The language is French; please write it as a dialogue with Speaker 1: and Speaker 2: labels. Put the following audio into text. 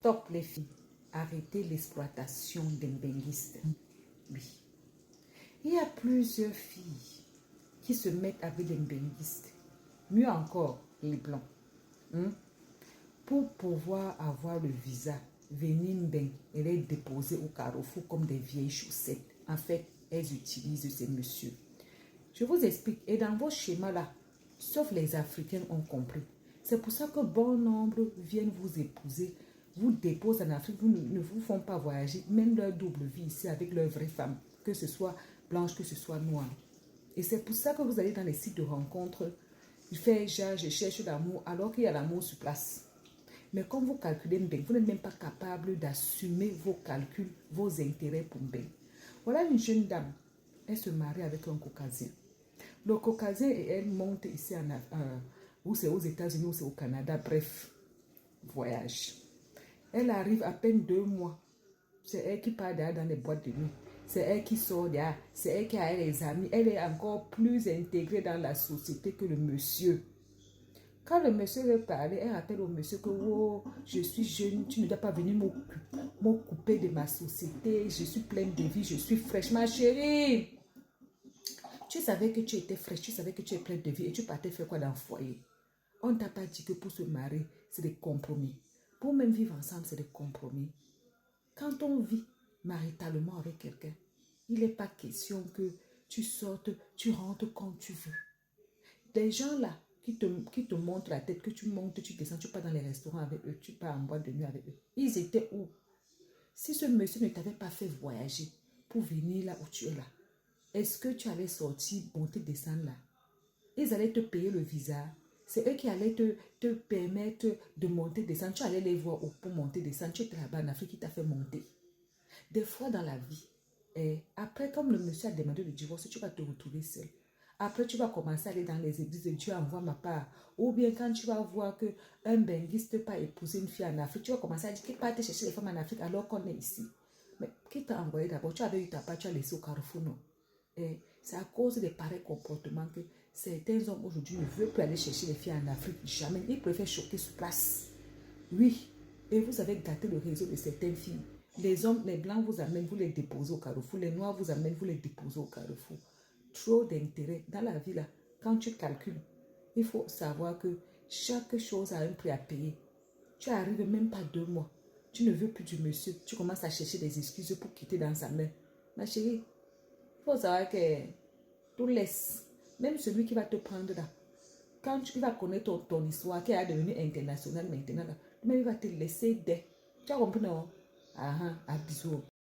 Speaker 1: Stop les filles. Arrêtez l'exploitation des benguistes. Oui. Il y a plusieurs filles qui se mettent avec des benguistes. Mieux encore, les blancs. Pour pouvoir avoir le visa, venir et les déposer au carrefour comme des vieilles chaussettes. En fait, elles utilisent ces messieurs. Je vous explique. Et dans vos schémas là, sauf les Africains ont compris. C'est pour ça que bon nombre viennent vous épouser, vous déposent en Afrique, ne vous font pas voyager, même leur double vie ici avec leur vraie femme, que ce soit blanche, que ce soit noire. Et c'est pour ça que vous allez dans les sites de rencontres, il fait genre, je cherche l'amour, alors qu'il y a l'amour sur place. Mais comme vous calculez bien, vous n'êtes même pas capable d'assumer vos calculs, vos intérêts pour bien. Voilà une jeune dame, elle se marie avec un Caucasien. Le Caucasien et elle montent ici, ou c'est aux États-Unis ou c'est au Canada, bref, voyage. Elle arrive à peine 2 mois. C'est elle qui part dans les boîtes de nuit. C'est elle qui sort derrière. C'est elle qui a les amis. Elle est encore plus intégrée dans la société que le monsieur. Quand le monsieur veut parler, elle rappelle au monsieur que oh, je suis jeune, tu ne dois pas venir m'occuper de ma société. Je suis pleine de vie, je suis fraîche, ma chérie. Tu savais que tu étais fraîche, tu savais que tu es pleine de vie et tu partais faire quoi dans le foyer. On ne t'a pas dit que pour se marier, c'est des compromis. Pour même vivre ensemble, c'est des compromis. Quand on vit maritalement avec quelqu'un, il n'est pas question que tu sortes, tu rentres quand tu veux. Des gens là qui te montrent la tête, que tu montes, tu descends, tu pars dans les restaurants avec eux, tu pars en boîte de nuit avec eux. Ils étaient où? Si ce monsieur ne t'avait pas fait voyager pour venir là où tu es là, est-ce que tu allais sortir, monter, descendre là? Ils allaient te payer le visa. C'est eux qui allaient te permettre de monter, descendre. Tu allais les voir pour monter, descendre. Tu étais là-bas en Afrique qui t'a fait monter. Des fois dans la vie, après, comme le monsieur a demandé le divorce, tu vas te retrouver seul. Après, tu vas commencer à aller dans les églises et Dieu envoie ma part. Ou bien quand tu vas voir qu'un benguiste pas épousé une fille en Afrique, tu vas commencer à dire qu'il part te chercher les femmes en Afrique alors qu'on est ici. Mais qui t'a envoyé d'abord? Tu avais eu ta part, tu as laissé au carrefour, non? Et c'est à cause des pareils comportements que certains hommes aujourd'hui ne veulent plus aller chercher les filles en Afrique. Jamais. Ils préfèrent choquer sur place. Oui. Et vous avez gâté le réseau de certaines filles. Les hommes, les blancs vous amènent, vous les déposez au carrefour. Les noirs vous amènent, vous les déposez au carrefour. Trop d'intérêt. Dans la vie, là, quand tu calcules, il faut savoir que chaque chose a un prix à payer. Tu arrives même pas 2 mois. Tu ne veux plus du monsieur. Tu commences à chercher des excuses pour quitter dans sa main. Ma chérie, il faut savoir que tout laisse. Même celui qui va te prendre là. Quand tu vas connaître ton histoire, qui est devenue internationale maintenant, là, même il va te laisser dès. Tu as compris, non? Ah, à bisous.